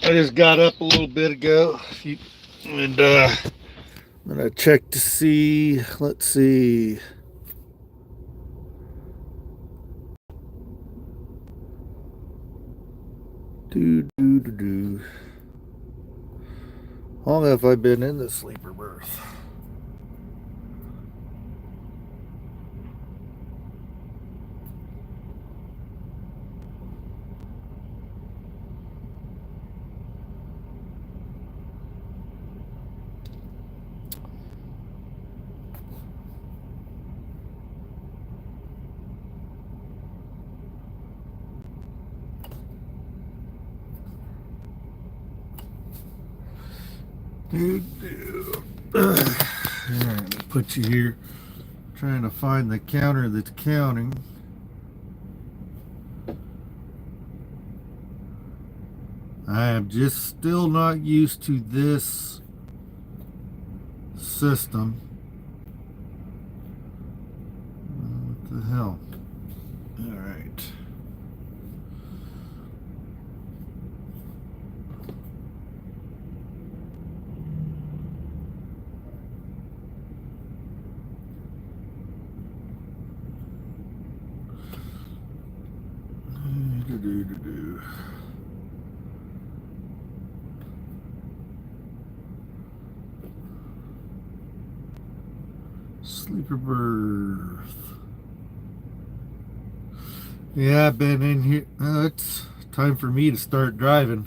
I just got up a little bit ago, and I'm gonna check to see. Let's see. Do. How long have I been in the sleeper berth? Alright, put you here. Trying to find the counter that's counting. I am just still not used to this system. What the hell? Alright. Sleeper berth. Yeah, I've been in here. It's time for me to start driving.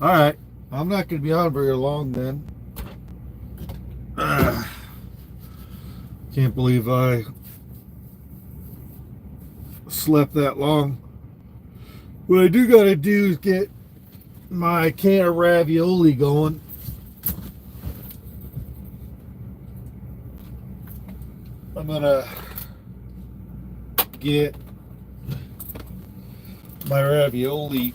Alright, I'm not going to be on very long then. Can't believe I slept that long. What I do got to do is get my can of ravioli going. I'm gonna get my ravioli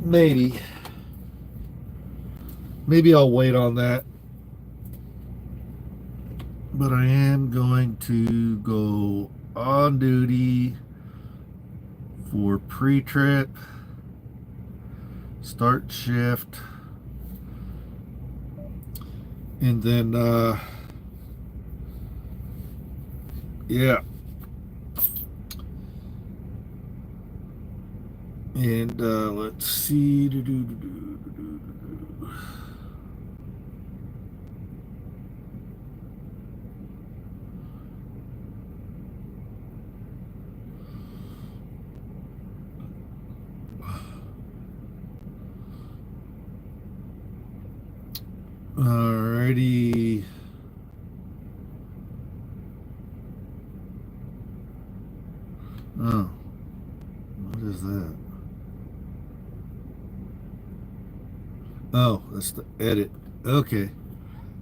maybe I'll wait on that, but I am going to go on duty for pre-trip, start shift, and then yeah, and let's see. Alrighty. Oh, what is that? Oh, that's the edit. Okay,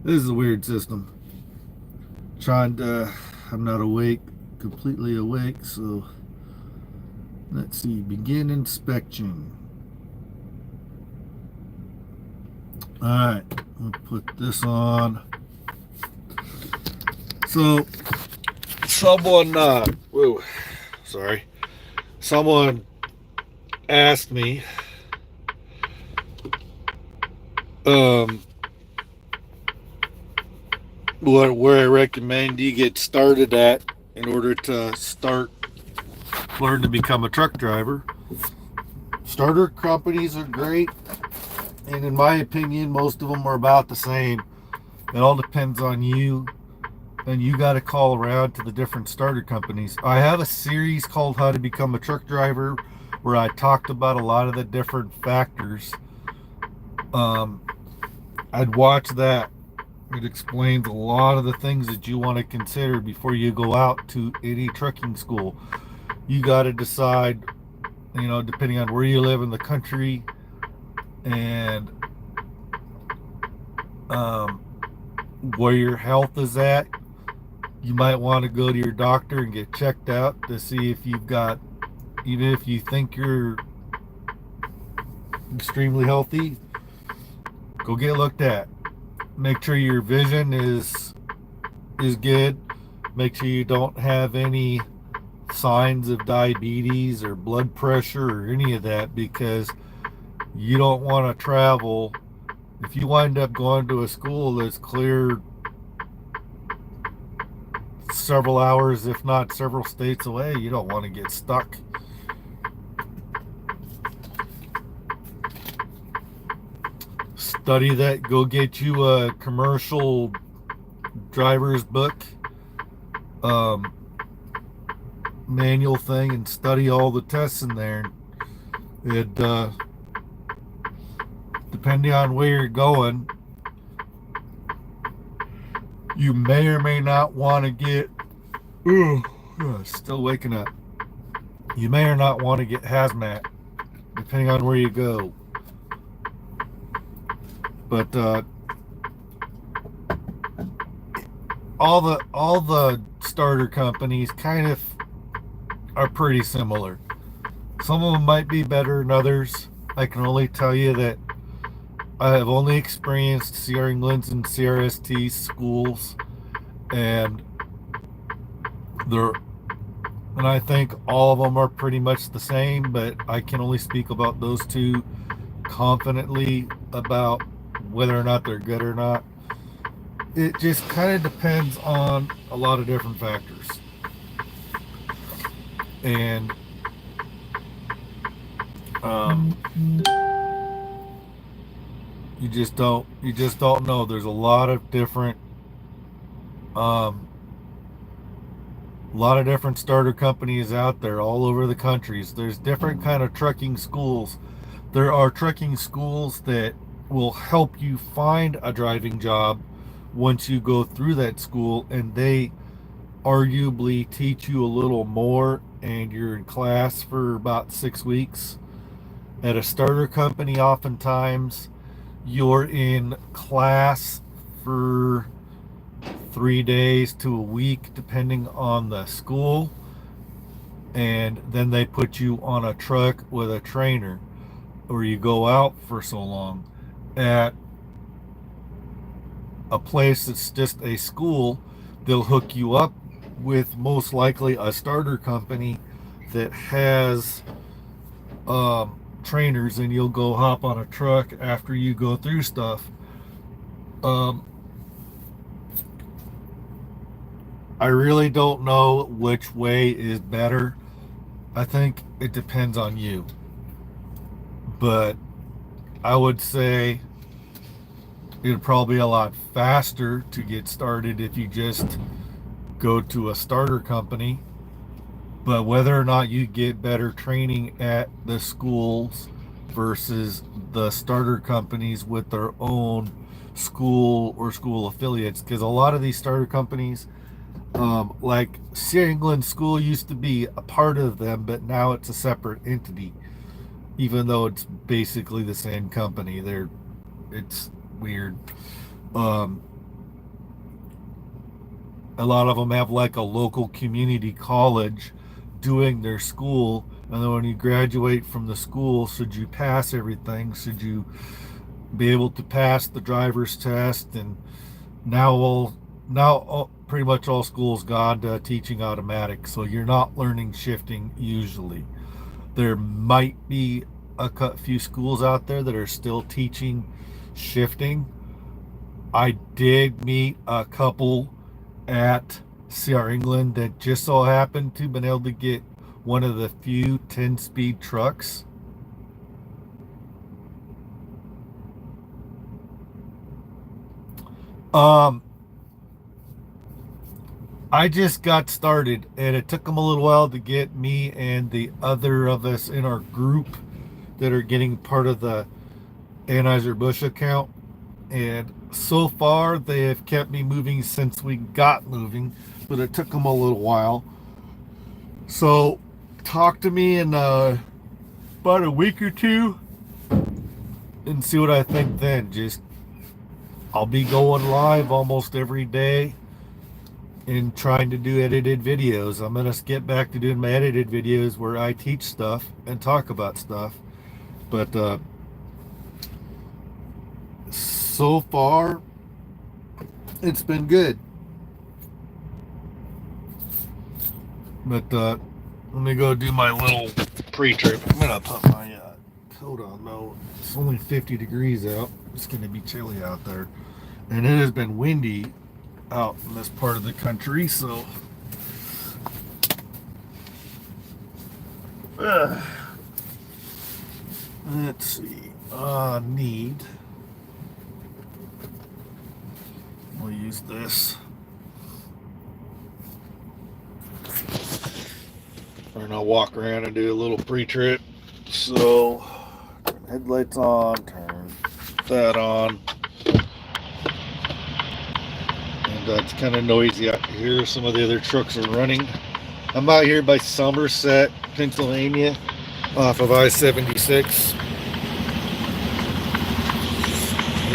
this is a weird system. I'm not awake, completely awake, so let's see. Begin inspection. Alright, we'll put this on. So, someone asked me where I recommend you get started at in order to learn to become a truck driver. Starter companies are great, and in my opinion, most of them are about the same. It all depends on you, and you got to call around to the different starter companies. I have a series called How to Become a Truck Driver where I talked about a lot of the different factors. I'd watch that. It explains a lot of the things that you want to consider before you go out to any trucking school. You got to decide, depending on where you live in the country and where your health is at. You might want to go to your doctor and get checked out to see if you've got, even if you think you're extremely healthy, go get looked at. Make sure your vision is good. Make sure you don't have any signs of diabetes or blood pressure or any of that, because you don't want to travel. If you wind up going to a school that's clear several hours, if not several states away, you don't want to get stuck. Study that. Go get you a commercial driver's book, manual thing, and study all the tests in there. It depending on where you're going, you may or may not want to get still waking up. You may or not want to get hazmat, depending on where you go. But all the starter companies kind of are pretty similar. Some of them might be better than others. I can only tell you that I have only experienced Sierra England's and CRST schools, and I think all of them are pretty much the same, but I can only speak about those two confidently about whether or not they're good or not. It just kind of depends on a lot of different factors. And you just don't know. There's a lot of different starter companies out there all over the countries. There's different kind of trucking schools. There are trucking schools that will help you find a driving job once you go through that school, and they arguably teach you a little more, and you're in class for about 6 weeks. At a starter company, oftentimes you're in class for 3 days to a week, depending on the school, and then they put you on a truck with a trainer, or you go out for so long. At a place that's just a school, they'll hook you up with most likely a starter company that has trainers, and you'll go hop on a truck after you go through stuff. I really don't know which way is better. I think it depends on you. But I would say it'd probably be a lot faster to get started if you just go to a starter company. But whether or not you get better training at the schools versus the starter companies with their own school or school affiliates, because a lot of these starter companies, like Sierra England School used to be a part of them, but now it's a separate entity, even though it's basically the same company. It's weird. A lot of them have like a local community college doing their school, and then when you graduate from the school, should you pass everything, should you be able to pass the driver's test, and now pretty much all schools gone to teaching automatic, so you're not learning shifting usually. There might be a few schools out there that are still teaching shifting. I did meet a couple at Sierra England that just so happened to been able to get one of the few 10-speed trucks. I just got started, and it took them a little while to get me and the other of us in our group that are getting part of the Anheuser-Busch account. And so far, they have kept me moving since we got moving, but it took them a little while. So talk to me in about a week or two and see what I think then. I'll be going live almost every day and trying to do edited videos. I'm going to get back to doing my edited videos where I teach stuff and talk about stuff. But so far, it's been good. But Let me go do my little pre-trip. I'm gonna put my coat on though. It's only 50 degrees out. It's gonna be chilly out there, and it has been windy out in this part of the country. So, let's see. Need. We'll use this. And I'll walk around and do a little pre-trip. So, turn headlights on, turn that on. And it's kind of noisy out here. Some of the other trucks are running. I'm out here by Somerset, Pennsylvania, off of I-76.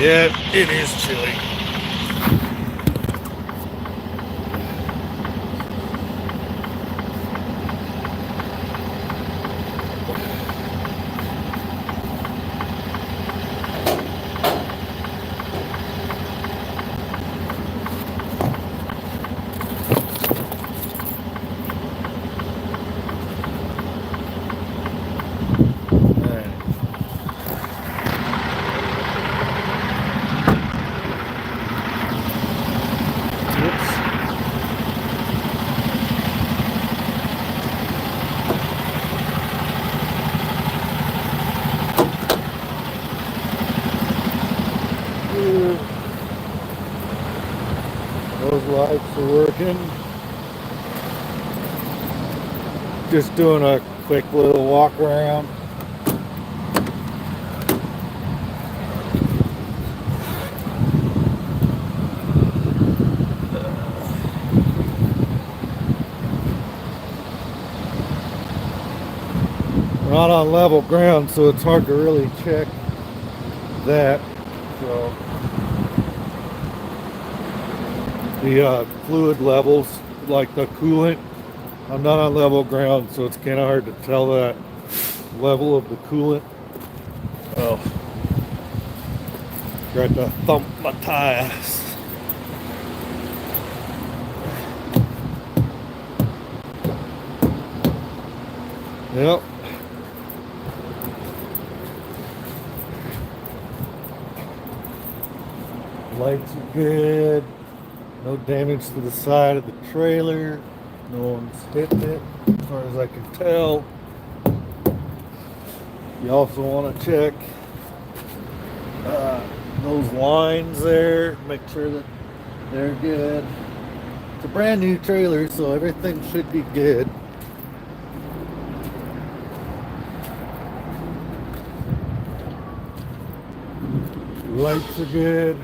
Yeah, it is chilly. Those lights are working. Just doing a quick little walk around. We're not on level ground, so it's hard to really check that. So the fluid levels, like the coolant, I'm not on level ground, so it's kind of hard to tell that level of the coolant. Oh, tried to thump my tires. Yep. Lights are good. No damage to the side of the trailer. No one's hitting it, as far as I can tell. You also want to check those lines there. Make sure that they're good. It's a brand new trailer, so everything should be good. Lights are good.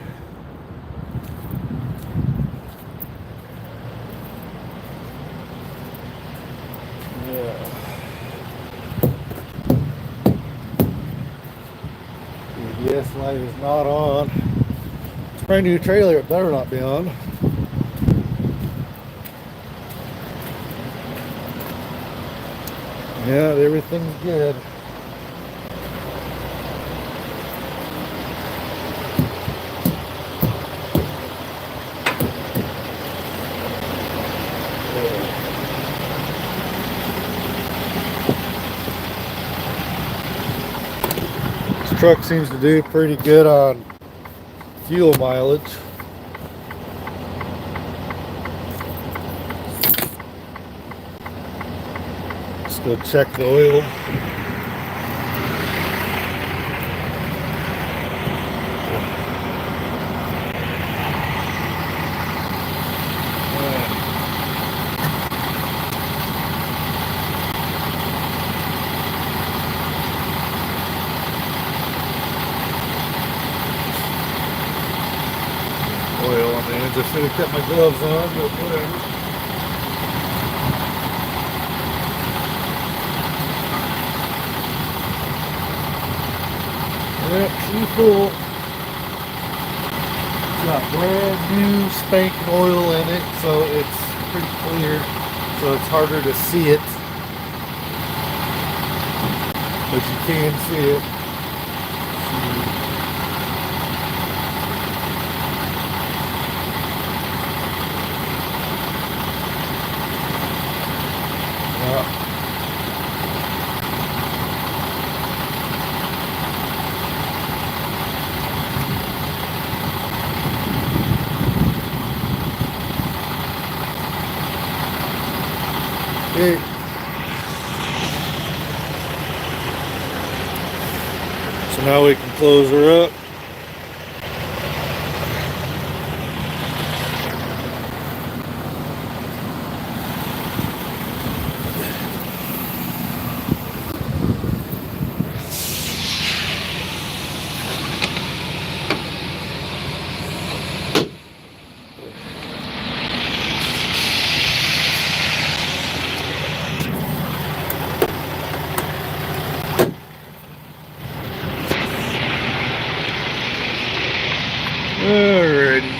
ABS light is not on. It's a brand new trailer, it better not be on. Yeah, everything's good. This truck seems to do pretty good on fuel mileage. Let's go check the oil. Oil on the ends. I should have kept my gloves on, but whatever. Yeah, she's full. It's got brand new spanking oil in it, so it's pretty clear. So it's harder to see it, but you can see it. Now we can close her up. Alrighty.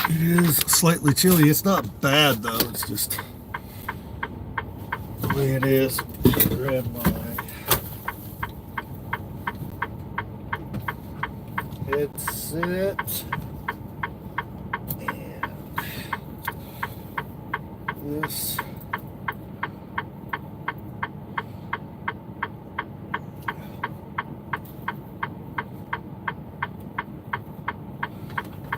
It is slightly chilly. It's not bad though. It's just the way it is. Grab my headset and this.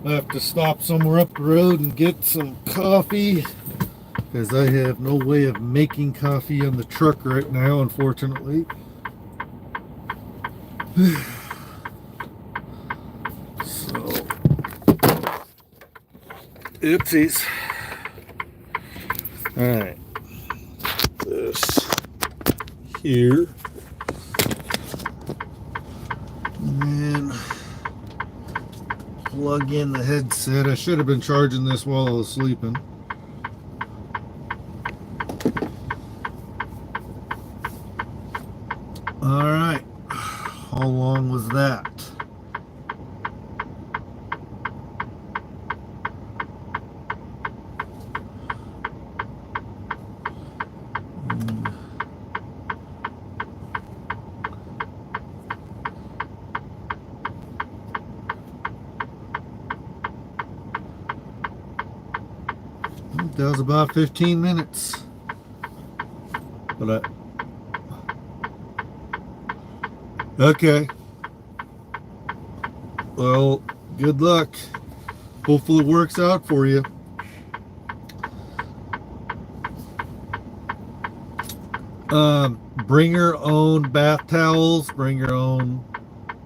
I have to stop somewhere up the road and get some coffee because I have no way of making coffee on the truck right now, unfortunately. So, oopsies. Alright. This here. And plug in the headset. I should have been charging this while I was sleeping. Alright. How long was that? That was about 15 minutes. But okay. Well, good luck. Hopefully it works out for you. Bring your own bath towels, bring your own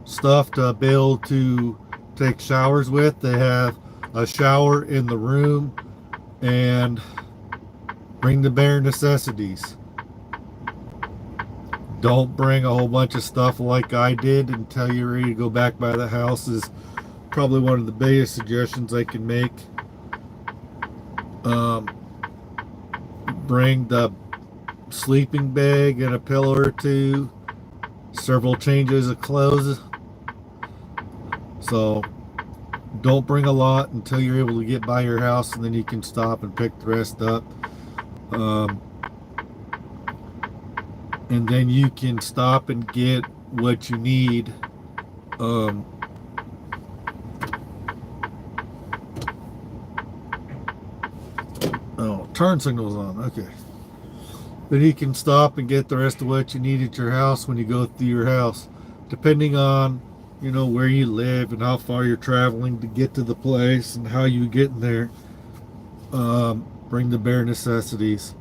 stuff to be able to take showers with. They have a shower in the room, and bring the bare necessities. Don't bring a whole bunch of stuff like I did until you're ready to go back by the house is probably one of the biggest suggestions I can make. Bring the sleeping bag and a pillow or two, several changes of clothes. So don't bring a lot until you're able to get by your house, and then you can stop and pick the rest up. And then you can stop and get what you need. Oh, turn signal's on. Okay. Then you can stop and get the rest of what you need at your house when you go through your house, depending on where you live and how far you're traveling to get to the place and how you get in there. Bring the bare necessities.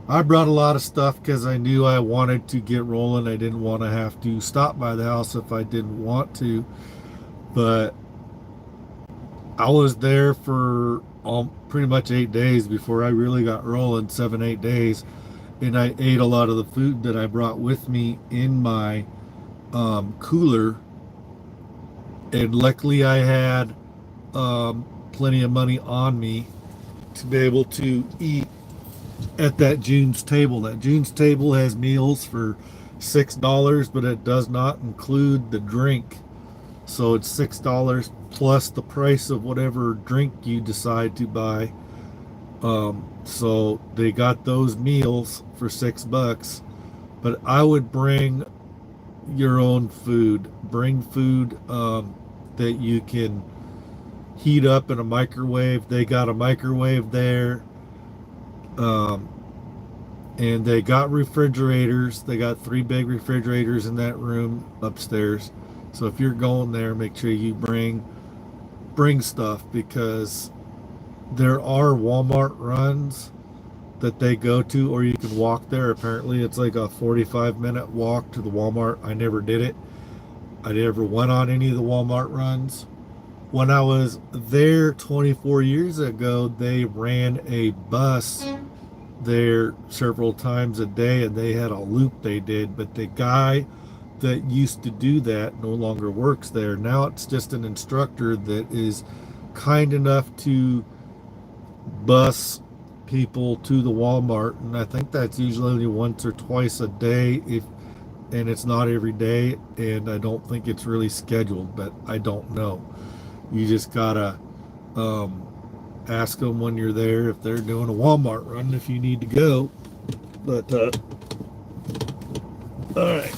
I brought a lot of stuff because I knew I wanted to get rolling. I didn't want to have to stop by the house if I didn't want to. But I was there for pretty much 8 days before I really got rolling, 7-8 days. And I ate a lot of the food that I brought with me in my cooler. And luckily I had plenty of money on me to be able to eat at that June's Table. That June's Table has meals for $6, but it does not include the drink. So it's $6 plus the price of whatever drink you decide to buy. So they got those meals for $6. But I would bring your own food. Bring food that you can heat up in a microwave. They got a microwave there. And they got refrigerators. They got 3 big refrigerators in that room upstairs. So if you're going there, make sure you bring stuff, because there are Walmart runs that they go to, or you can walk there. Apparently it's like a 45-minute walk to the Walmart. I never did it. I never went on any of the Walmart runs. When I was there 24 years ago, they ran a bus there several times a day, and they had a loop they did. But the guy that used to do that no longer works there. Now it's just an instructor that is kind enough to bus people to the Walmart, and I think that's usually only once or twice a day, and it's not every day, and I don't think it's really scheduled, but I don't know. You just gotta ask them when you're there if they're doing a Walmart run, if you need to go. But all right,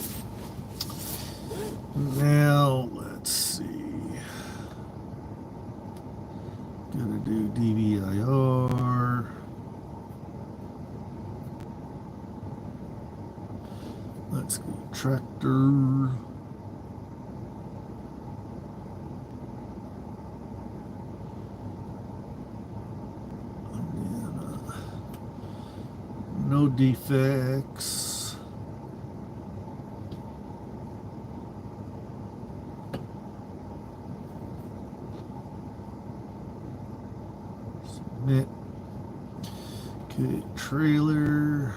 now let's see. Gonna do DVIR. Let's go tractor. No defects. Submit. Okay, trailer.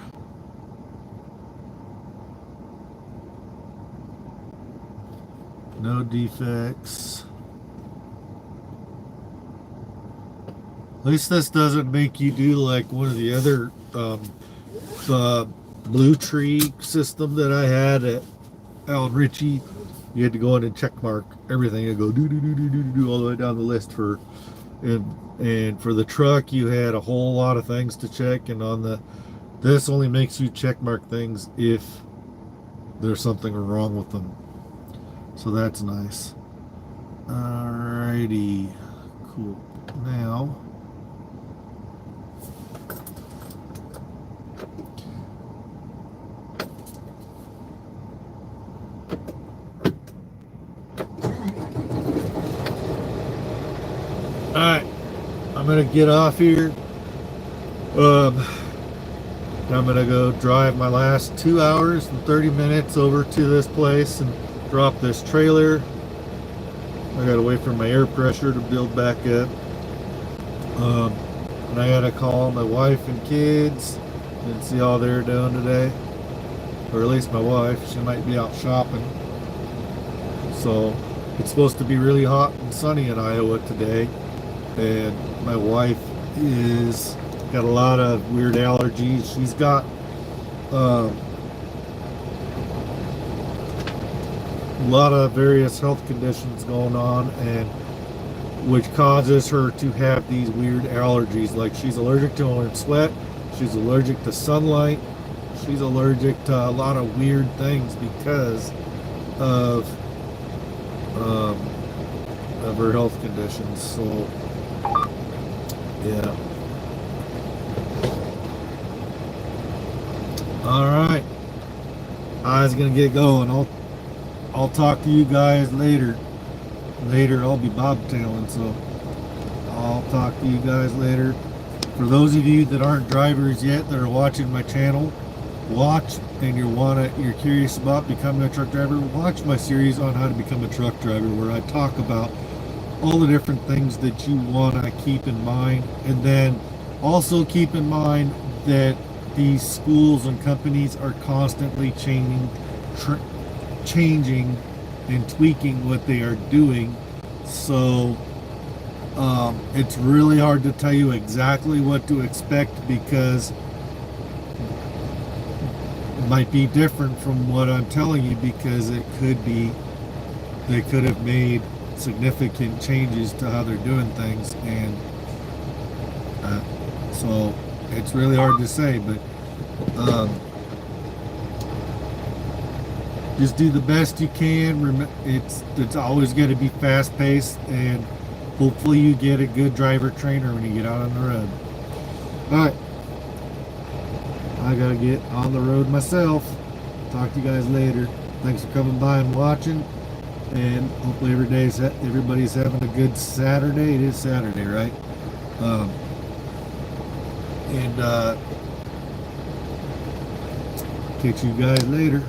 No defects. At least this doesn't make you do like one of the other Blue Tree system that I had at Alan Ritchie. You had to go in and check mark everything and go do all the way down the list for, and for the truck you had a whole lot of things to check, and on this only makes you check mark things if there's something wrong with them. So that's nice. Alrighty, cool. Now alright, I'm gonna get off here. I'm gonna go drive my last 2 hours and 30 minutes over to this place and drop this trailer. I gotta wait for my air pressure to build back up. And I gotta call my wife and kids and see how they're doing today. Or at least my wife, she might be out shopping. So it's supposed to be really hot and sunny in Iowa today. And my wife is got a lot of weird allergies. She's got a lot of various health conditions going on, and which causes her to have these weird allergies. Like she's allergic to orange sweat, she's allergic to sunlight, she's allergic to a lot of weird things because of her health conditions. So yeah. All right, I was gonna get going. I'll talk to you guys later. I'll be bobtailing, so I'll talk to you guys later. For those of you that aren't drivers yet that are watching my channel, watch, and you're curious about becoming a truck driver, watch my series on how to become a truck driver, where I talk about all the different things that you want to keep in mind. And then also keep in mind that these schools and companies are constantly changing and tweaking what they are doing. So it's really hard to tell you exactly what to expect, because it might be different from what I'm telling you, because it could be they could have made significant changes to how they're doing things, and so it's really hard to say. But just do the best you can. It's always going to be fast paced, and hopefully you get a good driver trainer when you get out on the road. All right, I gotta get on the road myself. Talk to you guys later. Thanks for coming by and watching. And hopefully everybody's having a good Saturday. It is Saturday, right? And catch you guys later.